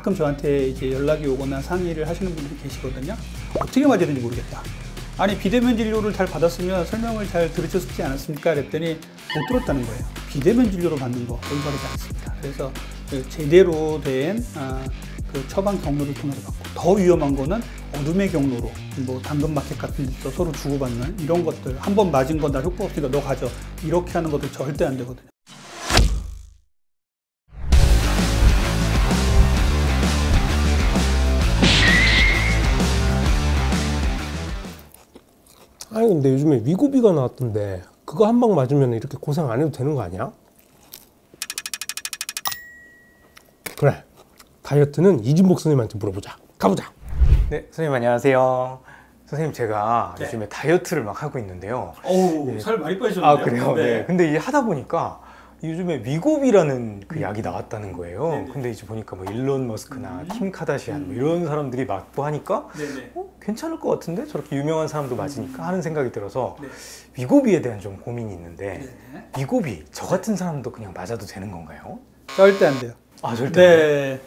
가끔 저한테 이제 연락이 오거나 상의를 하시는 분들이 계시거든요. 어떻게 맞아야 되는지 모르겠다. 아니 비대면 진료를 잘 받았으면 설명을 잘 들으셨지 않았습니까? 그랬더니 못 들었다는 거예요. 비대면 진료로 받는 거 올바르지 않습니다. 그래서 제대로 된 그 처방 경로를 통해서 받고, 더 위험한 거는 어둠의 경로로 뭐 당근마켓 같은 데서 서로 주고받는 이런 것들, 한 번 맞은 거 나 효과 없으니까 너 가져, 이렇게 하는 것들 절대 안 되거든요. 아니 근데 요즘에 위고비가 나왔던데 그거 한 방 맞으면 이렇게 고생 안 해도 되는 거 아니야? 그래, 다이어트는 이진복 선생님한테 물어보자. 가보자. 네, 선생님 안녕하세요. 선생님 제가 네. 요즘에 다이어트를 막 하고 있는데요. 어우, 네. 살 많이 빠지셨네요. 아 그래요? 네. 네. 근데 이게 하다 보니까 요즘에 위고비라는 그 약이 나왔다는 거예요. 네네. 근데 이제 보니까 뭐 일론 머스크나 킴 카다시안 뭐 이런 사람들이 맞고 하니까 네네. 괜찮을 것 같은데 저렇게 유명한 사람도 맞으니까 하는 생각이 들어서 네. 위고비에 대한 좀 고민이 있는데 네네. 위고비 저 같은 사람도 그냥 맞아도 되는 건가요? 절대 안 돼요. 아 절대 안 돼요? 네.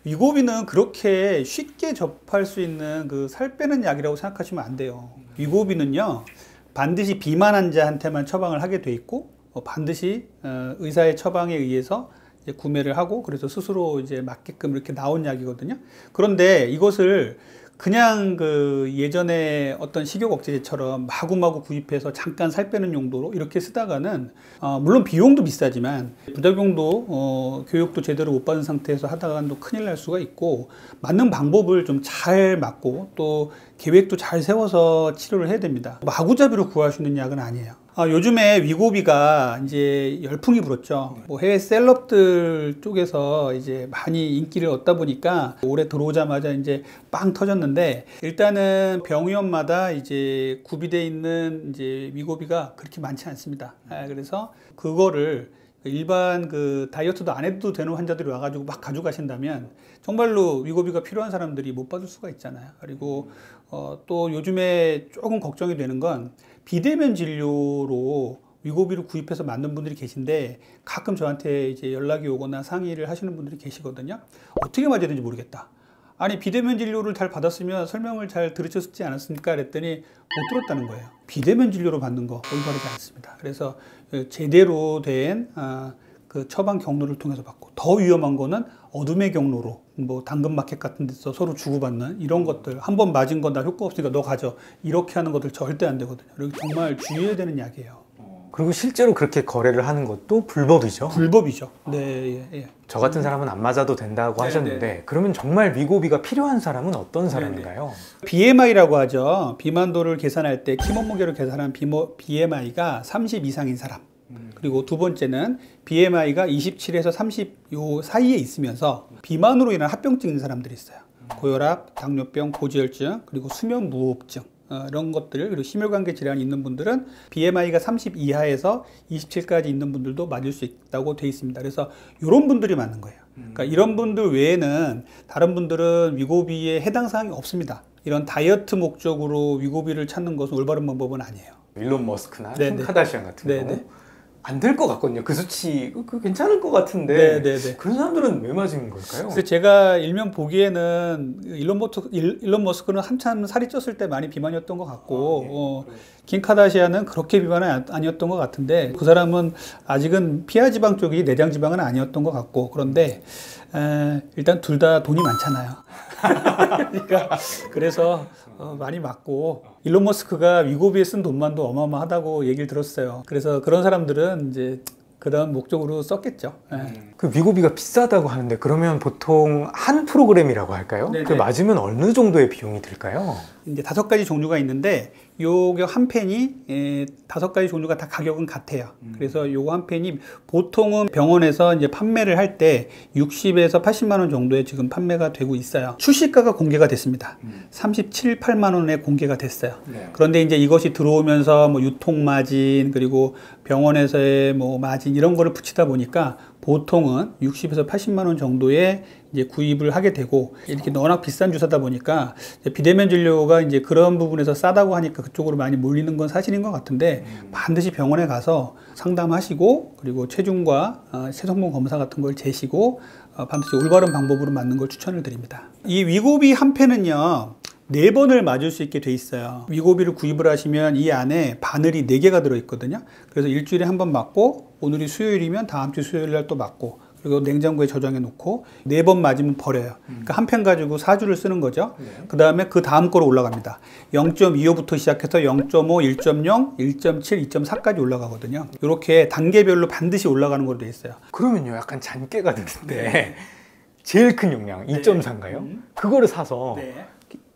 위고비는 그렇게 쉽게 접할 수 있는 그 살 빼는 약이라고 생각하시면 안 돼요. 위고비는요, 반드시 비만 환자한테만 처방을 하게 돼 있고, 반드시 의사의 처방에 의해서 이제 구매를 하고, 그래서 스스로 이제 맞게끔 이렇게 나온 약이거든요. 그런데 이것을 그냥 그 예전에 어떤 식욕 억제제처럼 마구마구 구입해서 잠깐 살 빼는 용도로 이렇게 쓰다가는 물론 비용도 비싸지만 부작용도 교육도 제대로 못 받은 상태에서 하다가는 또 큰일 날 수가 있고, 맞는 방법을 좀 잘 맞고 또 계획도 잘 세워서 치료를 해야 됩니다. 마구잡이로 구할 수 있는 약은 아니에요. 요즘에 위고비가 이제 열풍이 불었죠. 뭐 해외 셀럽들 쪽에서 이제 많이 인기를 얻다 보니까 올해 들어오자마자 이제 빵 터졌는데, 일단은 병원마다 이제 구비되어 있는 이제 위고비가 그렇게 많지 않습니다. 그래서 그거를 일반 그 다이어트도 안 해도 되는 환자들이 와가지고 막 가져가신다면 정말로 위고비가 필요한 사람들이 못 받을 수가 있잖아요. 그리고 또 요즘에 조금 걱정이 되는 건 비대면 진료로 위고비를 구입해서 맞는 분들이 계신데, 가끔 저한테 이제 연락이 오거나 상의를 하시는 분들이 계시거든요. 어떻게 맞아야 되는지 모르겠다. 아니 비대면 진료를 잘 받았으면 설명을 잘 들으셨지 않았습니까? 그랬더니 못 들었다는 거예요. 비대면 진료로 받는 거 올바르지 않습니다. 그래서 제대로 된 그 처방 경로를 통해서 받고, 더 위험한 거는 어둠의 경로로 뭐 당근마켓 같은 데서 서로 주고받는 이런 것들, 한 번 맞은 거 나 효과 없으니까 너 가져, 이렇게 하는 것들 절대 안 되거든요. 그리고 정말 주의해야 되는 약이에요. 그리고 실제로 그렇게 거래를 하는 것도 불법이죠? 불법이죠. 네, 예. 저 같은 사람은 안 맞아도 된다고 네네. 하셨는데, 그러면 정말 위고비가 필요한 사람은 어떤 사람인가요? BMI라고 하죠. 비만도를 계산할 때 키 몸무게를 계산한 BMI가 30 이상인 사람. 그리고 두 번째는 BMI가 27에서 30 요 사이에 있으면서 비만으로 인한 합병증 있는 사람들이 있어요. 고혈압, 당뇨병, 고지혈증, 그리고 수면 무호흡증, 이런 것들, 그리고 심혈관계 질환이 있는 분들은 BMI가 30 이하에서 27까지 있는 분들도 맞을 수 있다고 되어 있습니다. 그래서 이런 분들이 맞는 거예요. 그러니까 이런 분들 외에는 다른 분들은 위고비에 해당 사항이 없습니다. 이런 다이어트 목적으로 위고비를 찾는 것은 올바른 방법은 아니에요. 일론 머스크나 네네. 킴 카다시안 같은 네네. 경우 안 될 것 같거든요. 그 수치 그 괜찮을 것 같은데 네네네. 그런 사람들은 왜 맞은 걸까요? 그래서 제가 일면 보기에는 일론 머스크는 한참 살이 쪘을 때 많이 비만이었던 것 같고, 킴 카다시안은 그렇게 비만은 아니었던 것 같은데, 그 사람은 아직은 피하 지방 쪽이 내장 지방은 아니었던 것 같고, 그런데 일단 둘 다 돈이 많잖아요. 그러니까 그래서 많이 맞고, 일론 머스크가 위고비에 쓴 돈만도 어마어마하다고 얘기를 들었어요. 그래서 그런 사람들은 이제 그런 목적으로 썼겠죠. 그 위고비가 비싸다고 하는데, 그러면 보통 한 프로그램이라고 할까요? 네네. 그 맞으면 어느 정도의 비용이 들까요? 이제 5가지 종류가 있는데, 요거 한 펜이 5가지 종류가 다 가격은 같아요. 그래서 요거 한 펜이 보통은 병원에서 이제 판매를 할 때 60에서 80만 원 정도에 지금 판매가 되고 있어요. 출시가가 공개가 됐습니다. 37, 8만 원에 공개가 됐어요. 네. 그런데 이제 이것이 들어오면서 뭐 유통 마진, 그리고 병원에서의 뭐 마진 이런 거를 붙이다 보니까 보통은 60에서 80만 원 정도에 이제 구입을 하게 되고, 이렇게 워낙 비싼 주사다 보니까 비대면 진료가 이제 그런 부분에서 싸다고 하니까 그쪽으로 많이 몰리는 건 사실인 것 같은데, 반드시 병원에 가서 상담하시고, 그리고 체중과 체성분 검사 같은 걸 재시고 반드시 올바른 방법으로 맞는 걸 추천을 드립니다. 이 위고비 한 펜은요 4번을 맞을 수 있게 돼 있어요. 위고비를 구입을 하시면 이 안에 바늘이 4개가 들어있거든요. 그래서 일주일에 한 번 맞고, 오늘이 수요일이면 다음 주 수요일 날 또 맞고, 그리고 냉장고에 저장해 놓고 4번 맞으면 버려요. 그러니까 한 펜 가지고 4주를 쓰는 거죠. 그 다음에 그 다음 거로 올라갑니다. 0.25부터 시작해서 0.5, 1.0, 1.7, 2.4까지 올라가거든요. 이렇게 단계별로 반드시 올라가는 걸로 돼 있어요. 그러면요, 약간 잔깨가 드는데 제일 큰 용량 2.4인가요? 그거를 사서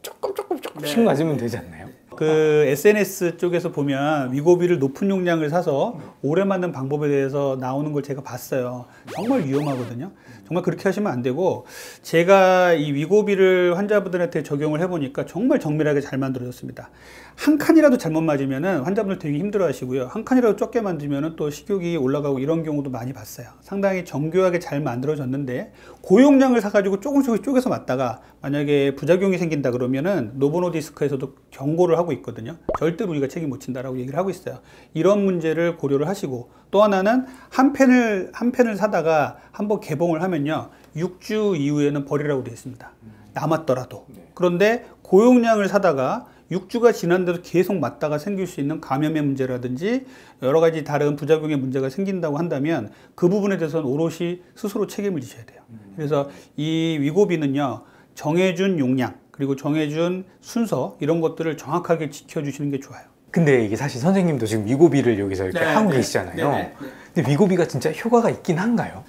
조금씩 맞으면 되지 않나요? 그 SNS 쪽에서 보면 위고비를 높은 용량을 사서 오래 맞는 방법에 대해서 나오는 걸 제가 봤어요. 정말 위험하거든요. 정말 그렇게 하시면 안 되고, 제가 이 위고비를 환자분들한테 적용을 해보니까 정말 정밀하게 잘 만들어졌습니다. 한 칸이라도 잘못 맞으면 환자분들 되게 힘들어 하시고요. 한 칸이라도 적게 만들면 또 식욕이 올라가고 이런 경우도 많이 봤어요. 상당히 정교하게 잘 만들어졌는데, 고용량을 사가지고 조금씩 쪼개서 맞다가 만약에 부작용이 생긴다 그러면은 노보노디스크에서도 경고를 하고 있거든요. 절대로 우리가 책임 못 진다라고 얘기를 하고 있어요. 이런 문제를 고려를 하시고, 또 하나는 한 펜을 사다가 한번 개봉을 하면요 6주 이후에는 버리라고 되어 있습니다. 남았더라도. 그런데 고용량을 사다가 6주가 지난데도 계속 맞다가 생길 수 있는 감염의 문제라든지 여러 가지 다른 부작용의 문제가 생긴다고 한다면 그 부분에 대해서는 오롯이 스스로 책임을 지셔야 돼요. 그래서 이 위고비는요 정해준 용량 그리고 정해준 순서 이런 것들을 정확하게 지켜주시는 게 좋아요. 근데 이게 사실 선생님도 지금 위고비를 여기서 이렇게 하고 계시잖아요. 근데 위고비가 진짜 효과가 있긴 한가요?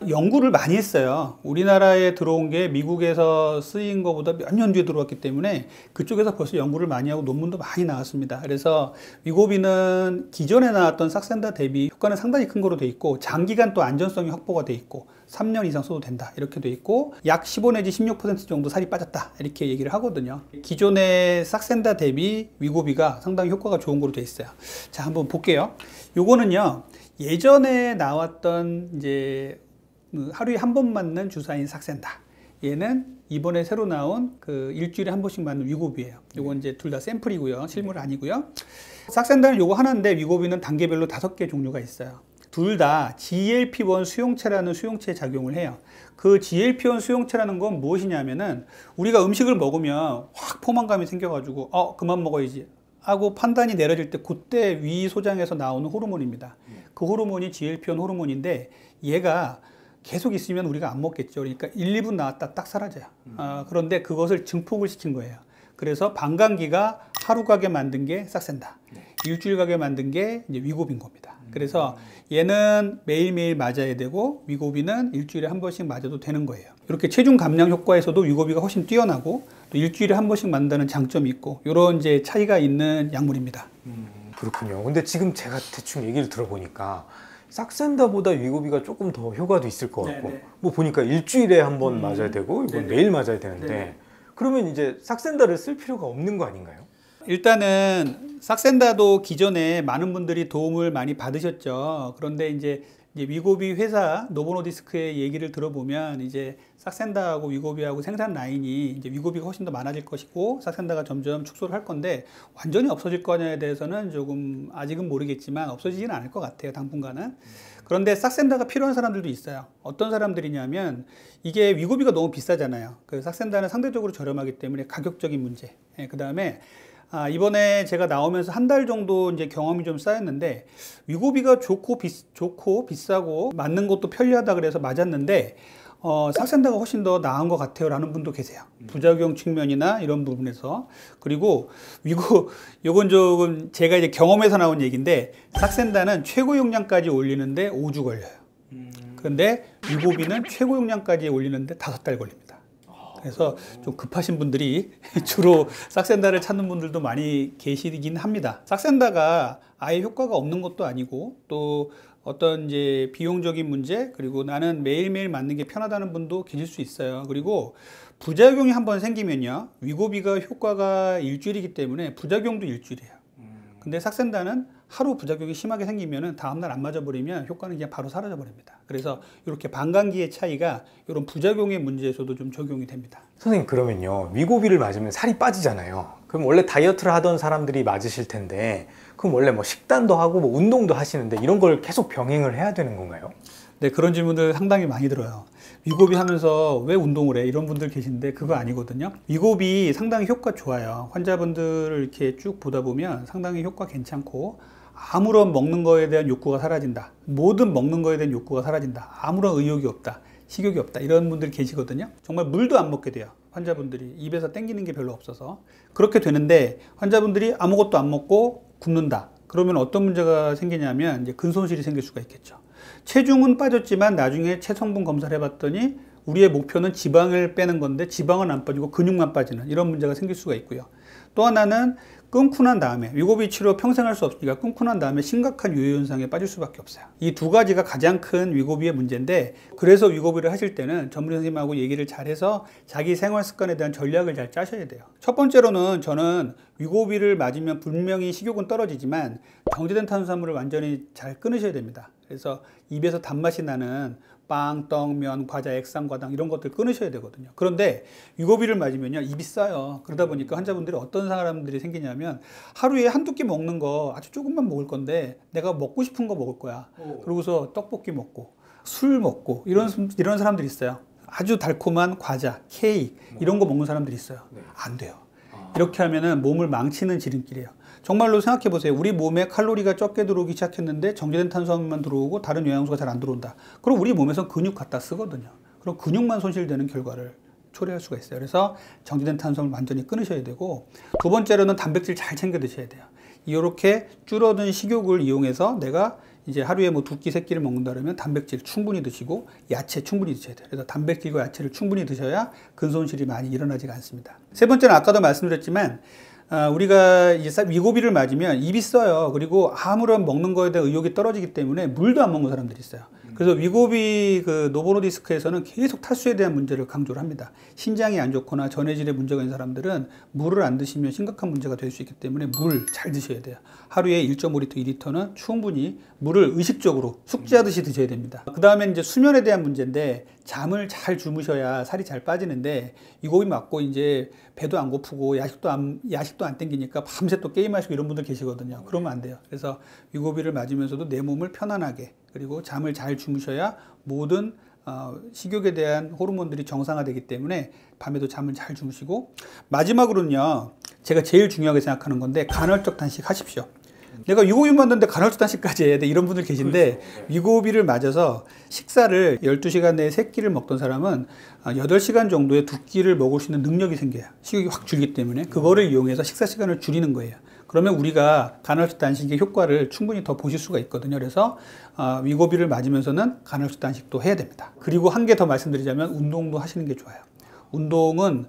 연구를 많이 했어요. 우리나라에 들어온 게 미국에서 쓰인 것보다 몇 년 뒤에 들어왔기 때문에 그쪽에서 벌써 연구를 많이 하고 논문도 많이 나왔습니다. 그래서 위고비는 기존에 나왔던 삭센다 대비 효과는 상당히 큰 거로 돼 있고, 장기간 또 안전성이 확보가 돼 있고 3년 이상 써도 된다 이렇게 돼 있고, 약 15 내지 16% 정도 살이 빠졌다 이렇게 얘기를 하거든요. 기존의 삭센다 대비 위고비가 상당히 효과가 좋은 거로 돼 있어요. 자, 한번 볼게요. 요거는요 예전에 나왔던 이제 하루에 한 번 맞는 주사인 삭센다. 얘는 이번에 새로 나온 그 일주일에 한 번씩 맞는 위고비예요. 요건 이제 둘 다 샘플이고요. 실물 아니고요. 삭센다는 요거 하나인데 위고비는 단계별로 5개 종류가 있어요. 둘 다 GLP-1 수용체라는 수용체에 작용을 해요. 그 GLP-1 수용체라는 건 무엇이냐면은 우리가 음식을 먹으면 확 포만감이 생겨가지고 그만 먹어야지 하고 판단이 내려질 때 그때 위 소장에서 나오는 호르몬입니다. 그 호르몬이 GLP-1 호르몬인데 얘가 계속 있으면 우리가 안 먹겠죠. 그러니까 1, 2분 나왔다 딱 사라져요. 그런데 그것을 증폭을 시킨 거예요. 그래서 방광기가 하루 가게 만든 게 삭센다. 일주일 가게 만든 게 이제 위고비인 겁니다. 그래서 얘는 매일매일 맞아야 되고 위고비는 일주일에 한 번씩 맞아도 되는 거예요. 이렇게 체중 감량 효과에서도 위고비가 훨씬 뛰어나고 또 일주일에 한 번씩 맞는다는 장점이 있고 이런 이제 차이가 있는 약물입니다. 그렇군요. 근데 지금 제가 대충 얘기를 들어보니까 삭센다보다 위고비가 조금 더 효과도 있을 것 같고 뭐 보니까 일주일에 한 번 맞아야 되고 이건 매일 맞아야 되는데 그러면 이제 삭센다를 쓸 필요가 없는 거 아닌가요? 일단은 삭센다도 기존에 많은 분들이 도움을 많이 받으셨죠. 그런데 이제 위고비 회사 노보노디스크의 얘기를 들어보면 이제 삭센다하고 위고비하고 생산 라인이 이제 위고비가 훨씬 더 많아질 것이고 삭센다가 점점 축소를 할 건데 완전히 없어질 거냐에 대해서는 조금 아직은 모르겠지만 없어지지는 않을 것 같아요, 당분간은. 그런데 삭센다가 필요한 사람들도 있어요. 어떤 사람들이냐면 이게 위고비가 너무 비싸잖아요. 그 삭센다는 상대적으로 저렴하기 때문에 가격적인 문제. 그 다음에 이번에 제가 나오면서 한 달 정도 이제 경험이 좀 쌓였는데 위고비가 좋고 비싸고 맞는 것도 편리하다 그래서 맞았는데 삭센다가 훨씬 더 나은 것 같아요 라는 분도 계세요. 부작용 측면이나 이런 부분에서. 그리고 요건 조금 제가 이제 경험에서 나온 얘기인데 삭센다는 최고 용량까지 올리는데 5주 걸려요. 그런데 위고비는 최고 용량까지 올리는데 5달 걸립니다. 그래서 좀 급하신 분들이 주로 삭센다를 찾는 분들도 많이 계시긴 합니다. 삭센다가 아예 효과가 없는 것도 아니고 또 어떤 이제 비용적인 문제 그리고 나는 매일매일 맞는 게 편하다는 분도 계실 수 있어요. 그리고 부작용이 한번 생기면요. 위고비가 효과가 일주일이기 때문에 부작용도 일주일이에요. 근데 삭센다는 하루 부작용이 심하게 생기면은 다음날 안 맞아버리면 효과는 그냥 바로 사라져 버립니다. 그래서 이렇게 방광기의 차이가 이런 부작용의 문제에서도 좀 적용이 됩니다. 선생님 그러면요 위고비를 맞으면 살이 빠지잖아요. 그럼 원래 다이어트를 하던 사람들이 맞으실 텐데 그럼 원래 뭐 식단도 하고 뭐 운동도 하시는데 이런 걸 계속 병행을 해야 되는 건가요? 네, 그런 질문들 상당히 많이 들어요. 위고비 하면서 왜 운동을 해? 이런 분들 계신데 그거 아니거든요. 위고비 상당히 효과 좋아요. 환자분들을 이렇게 쭉 보다 보면 상당히 효과 괜찮고 아무런 먹는 거에 대한 욕구가 사라진다. 모든 먹는 거에 대한 욕구가 사라진다. 아무런 의욕이 없다. 식욕이 없다. 이런 분들 계시거든요. 정말 물도 안 먹게 돼요. 환자분들이 입에서 땡기는 게 별로 없어서 그렇게 되는데 환자분들이 아무것도 안 먹고 굶는다. 그러면 어떤 문제가 생기냐면 이제 근손실이 생길 수가 있겠죠. 체중은 빠졌지만 나중에 체성분 검사를 해봤더니 우리의 목표는 지방을 빼는 건데 지방은 안 빠지고 근육만 빠지는 이런 문제가 생길 수가 있고요. 또 하나는 끊고 난 다음에 위고비 치료 평생 할 수 없으니까 끊고 난 다음에 심각한 요요 현상에 빠질 수밖에 없어요. 이 두 가지가 가장 큰 위고비의 문제인데 그래서 위고비를 하실 때는 전문 선생님하고 얘기를 잘해서 자기 생활 습관에 대한 전략을 잘 짜셔야 돼요. 첫 번째로는 저는 위고비를 맞으면 분명히 식욕은 떨어지지만 정제된 탄수화물을 완전히 잘 끊으셔야 됩니다. 그래서 입에서 단맛이 나는 빵, 떡, 면, 과자, 액상, 과당 이런 것들 끊으셔야 되거든요. 그런데 위고비를 맞으면요 입이 싸요. 그러다 보니까 환자분들이 어떤 사람들이 생기냐면 하루에 한두 끼 먹는 거 아주 조금만 먹을 건데 내가 먹고 싶은 거 먹을 거야. 그러고서 떡볶이 먹고 술 먹고 이런 사람들이 있어요. 아주 달콤한 과자, 케이크 이런 거 먹는 사람들이 있어요. 안 돼요. 이렇게 하면은 몸을 망치는 지름길이에요. 정말로 생각해 보세요. 우리 몸에 칼로리가 적게 들어오기 시작했는데 정제된 탄수화물만 들어오고 다른 영양소가 잘 안 들어온다. 그럼 우리 몸에서 근육 갖다 쓰거든요. 그럼 근육만 손실되는 결과를 초래할 수가 있어요. 그래서 정제된 탄수화물 완전히 끊으셔야 되고 두 번째로는 단백질 잘 챙겨 드셔야 돼요. 이렇게 줄어든 식욕을 이용해서 내가 이제 하루에 뭐 2끼, 3끼를 먹는다 그러면 단백질 충분히 드시고 야채 충분히 드셔야 돼요. 그래서 단백질과 야채를 충분히 드셔야 근손실이 많이 일어나지가 않습니다. 세 번째는 아까도 말씀드렸지만 우리가 이제 위고비를 맞으면 입이 써요. 그리고 아무런 먹는 거에 대한 의욕이 떨어지기 때문에 물도 안 먹는 사람들이 있어요. 그래서 위고비 노보노디스크에서는 계속 탈수에 대한 문제를 강조를 합니다. 신장이 안 좋거나 전해질에 문제가 있는 사람들은 물을 안 드시면 심각한 문제가 될 수 있기 때문에 물 잘 드셔야 돼요. 하루에 1.5리터, 2리터는 충분히 물을 의식적으로 숙지하듯이 드셔야 됩니다. 그 다음에 이제 수면에 대한 문제인데 잠을 잘 주무셔야 살이 잘 빠지는데 위고비 맞고 이제 배도 안 고프고 야식도 안 땡기니까 밤새 또 게임하시고 이런 분들 계시거든요. 그러면 안 돼요. 그래서 위고비를 맞으면서도 내 몸을 편안하게 그리고 잠을 잘 주무셔야 모든 식욕에 대한 호르몬들이 정상화되기 때문에 밤에도 잠을 잘 주무시고 마지막으로는요 제가 제일 중요하게 생각하는 건데 간헐적 단식 하십시오. 내가 위고비 맞는데 간헐적 단식까지 해야 돼 이런 분들 계신데 위고비를 맞아서 식사를 12시간 내에 3끼를 먹던 사람은 8시간 정도에 2끼를 먹을 수 있는 능력이 생겨요. 식욕이 확 줄기 때문에 그거를 이용해서 식사 시간을 줄이는 거예요. 그러면 우리가 간헐적 단식의 효과를 충분히 더 보실 수가 있거든요. 그래서 위고비를 맞으면서는 간헐적 단식도 해야 됩니다. 그리고 한 개 더 말씀드리자면 운동도 하시는 게 좋아요. 운동은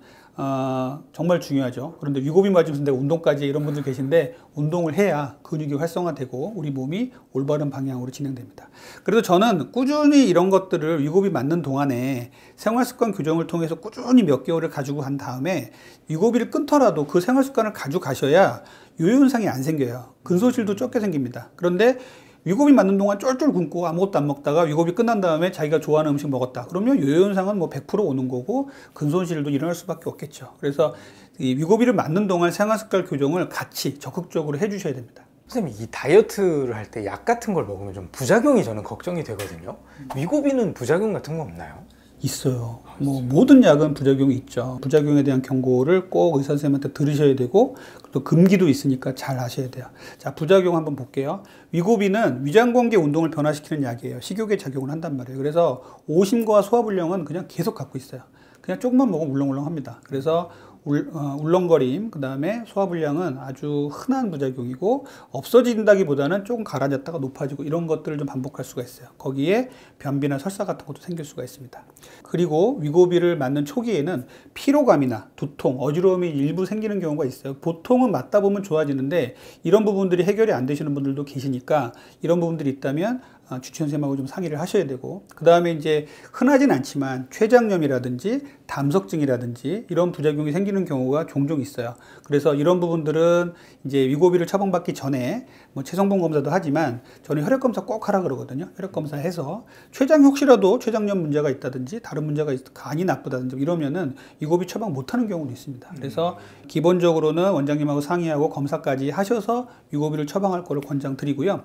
정말 중요하죠. 그런데 위고비 맞으면서 내가 운동까지 이런 분들 계신데 운동을 해야 근육이 활성화되고 우리 몸이 올바른 방향으로 진행됩니다. 그래서 저는 꾸준히 이런 것들을 위고비 맞는 동안에 생활습관 교정을 통해서 꾸준히 몇 개월을 가지고 간 다음에 위고비를 끊더라도 그 생활습관을 가지고 가셔야 요요 현상이 안 생겨요. 근손실도 적게 생깁니다. 그런데 위고비 맞는 동안 쫄쫄 굶고 아무것도 안 먹다가 위고비 끝난 다음에 자기가 좋아하는 음식 먹었다. 그러면 요요 현상은 뭐 100% 오는 거고 근손실도 일어날 수밖에 없겠죠. 그래서 이 위고비를 맞는 동안 생활습관 교정을 같이 적극적으로 해주셔야 됩니다. 선생님 이 다이어트를 할 때 약 같은 걸 먹으면 좀 부작용이 저는 걱정이 되거든요. 위고비는 부작용 같은 거 없나요? 있어요. 뭐 모든 약은 부작용이 있죠. 부작용에 대한 경고를 꼭 의사 선생님한테 들으셔야 되고 또 금기도 있으니까 잘 아셔야 돼요. 자, 부작용 한번 볼게요. 위고비는 위장관계 운동을 변화시키는 약이에요. 식욕에 작용을 한단 말이에요. 그래서 오심과 소화불량은 그냥 계속 갖고 있어요. 그냥 조금만 먹으면 울렁울렁합니다. 그래서 울렁거림, 그 다음에 소화불량은 아주 흔한 부작용이고 없어진다기보다는 조금 가라앉았다가 높아지고 이런 것들을 좀 반복할 수가 있어요. 거기에 변비나 설사 같은 것도 생길 수가 있습니다. 그리고 위고비를 맞는 초기에는 피로감이나 두통, 어지러움이 일부 생기는 경우가 있어요. 보통은 맞다 보면 좋아지는데 이런 부분들이 해결이 안 되시는 분들도 계시니까 이런 부분들이 있다면 주치의 선생님하고 좀 상의를 하셔야 되고 그 다음에 이제 흔하진 않지만 췌장염이라든지 담석증이라든지 이런 부작용이 생기는 경우가 종종 있어요. 그래서 이런 부분들은 이제 위고비를 처방받기 전에 뭐 체성분 검사도 하지만 저는 혈액 검사 꼭 하라 그러거든요. 혈액 검사해서 혹시라도 췌장염 문제가 있다든지 다른 문제가 간이 나쁘다든지 이러면은 위고비 처방 못하는 경우도 있습니다. 그래서 기본적으로는 원장님하고 상의하고 검사까지 하셔서 위고비를 처방할 거를 권장드리고요.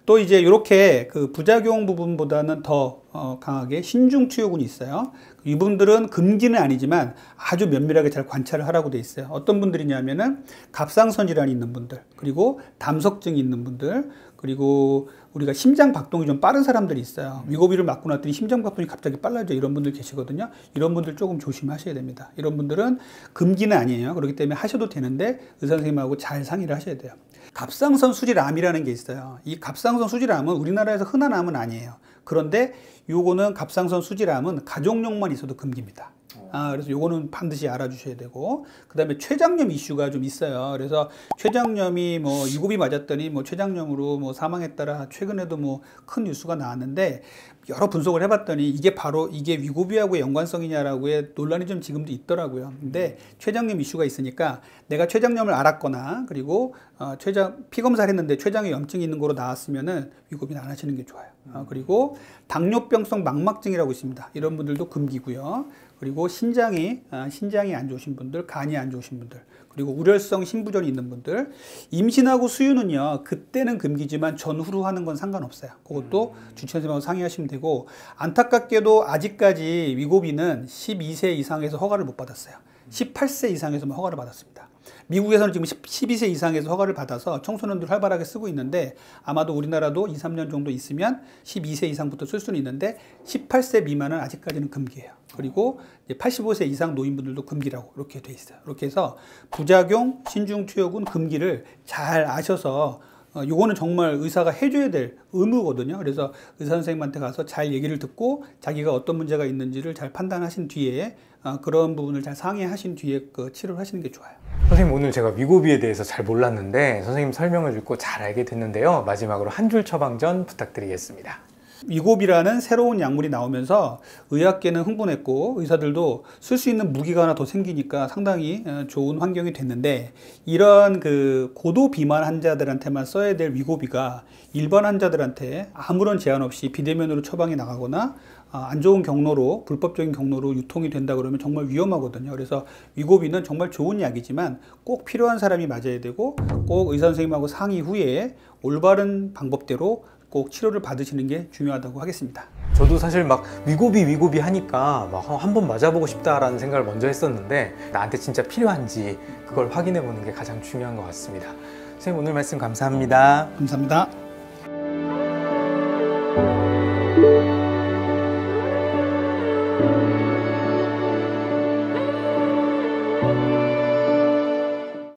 또 이제 이렇게 그 그 부작용 부분보다는 더 강하게 신중투여군이 있어요. 이분들은 금기는 아니지만 아주 면밀하게 잘 관찰을 하라고 돼 있어요. 어떤 분들이냐면은 갑상선 질환이 있는 분들, 그리고 담석증이 있는 분들, 그리고 우리가 심장 박동이 좀 빠른 사람들이 있어요. 위고비를 맞고 났더니 심장 박동이 갑자기 빨라져, 이런 분들 계시거든요. 이런 분들 조금 조심하셔야 됩니다. 이런 분들은 금기는 아니에요. 그렇기 때문에 하셔도 되는데 의사 선생님하고 잘 상의를 하셔야 돼요. 갑상선 수질암이라는 게 있어요. 이 갑상선 수질암은 우리나라에서 흔한 암은 아니에요. 그런데 요거는 갑상선 수질암은 가족력만 있어도 금기입니다. 그래서 요거는 반드시 알아주셔야 되고, 그 다음에 췌장염 이슈가 좀 있어요. 그래서 췌장염이 뭐 위고비 맞았더니 뭐 췌장염으로 뭐 사망했다라 최근에도 뭐 큰 뉴스가 나왔는데, 여러 분석을 해봤더니 이게 바로 이게 위고비하고의 연관성이냐라고의 논란이 좀 지금도 있더라고요. 근데 췌장염 이슈가 있으니까 내가 췌장염을 알았거나, 그리고 피 검사를 했는데 췌장에 염증이 있는 거로 나왔으면은 위고비는 안 하시는 게 좋아요. 그리고 당뇨병성 망막증이라고 있습니다. 이런 분들도 금기고요. 그리고 신장이 안 좋으신 분들, 간이 안 좋으신 분들, 그리고 우려성 신부전이 있는 분들, 임신하고 수유는요, 그때는 금기지만 전후로 하는 건 상관없어요. 그것도 주치의 선생님하고 상의하시면 되고, 안타깝게도 아직까지 위고비는 12세 이상에서 허가를 못 받았어요. 18세 이상에서만 허가를 받았습니다. 미국에서는 지금 12세 이상에서 허가를 받아서 청소년들 활발하게 쓰고 있는데, 아마도 우리나라도 2, 3년 정도 있으면 12세 이상부터 쓸 수는 있는데 18세 미만은 아직까지는 금기예요. 그리고 85세 이상 노인분들도 금기라고 이렇게 돼 있어요. 이렇게 해서 부작용, 신중투여군, 금기를 잘 아셔서 요거는 정말 의사가 해줘야 될 의무거든요. 그래서 의사 선생님한테 가서 잘 얘기를 듣고 자기가 어떤 문제가 있는지를 잘 판단하신 뒤에 그런 부분을 잘 상의하신 뒤에 그 치료를 하시는 게 좋아요. 선생님, 오늘 제가 위고비에 대해서 잘 몰랐는데 선생님 설명을 듣고 잘 알게 됐는데요. 마지막으로 한 줄 처방전 부탁드리겠습니다. 위고비라는 새로운 약물이 나오면서 의학계는 흥분했고, 의사들도 쓸 수 있는 무기가 하나 더 생기니까 상당히 좋은 환경이 됐는데, 이런 그 고도 비만 환자들한테만 써야 될 위고비가 일반 환자들한테 아무런 제한 없이 비대면으로 처방이 나가거나 안 좋은 경로로, 불법적인 경로로 유통이 된다 그러면 정말 위험하거든요. 그래서 위고비는 정말 좋은 약이지만 꼭 필요한 사람이 맞아야 되고, 꼭 의사 선생님하고 상의 후에 올바른 방법대로 꼭 치료를 받으시는 게 중요하다고 하겠습니다. 저도 사실 막 위고비 하니까 막 한번 맞아보고 싶다라는 생각을 먼저 했었는데, 나한테 진짜 필요한지 그걸 확인해 보는 게 가장 중요한 것 같습니다. 선생님, 오늘 말씀 감사합니다. 감사합니다.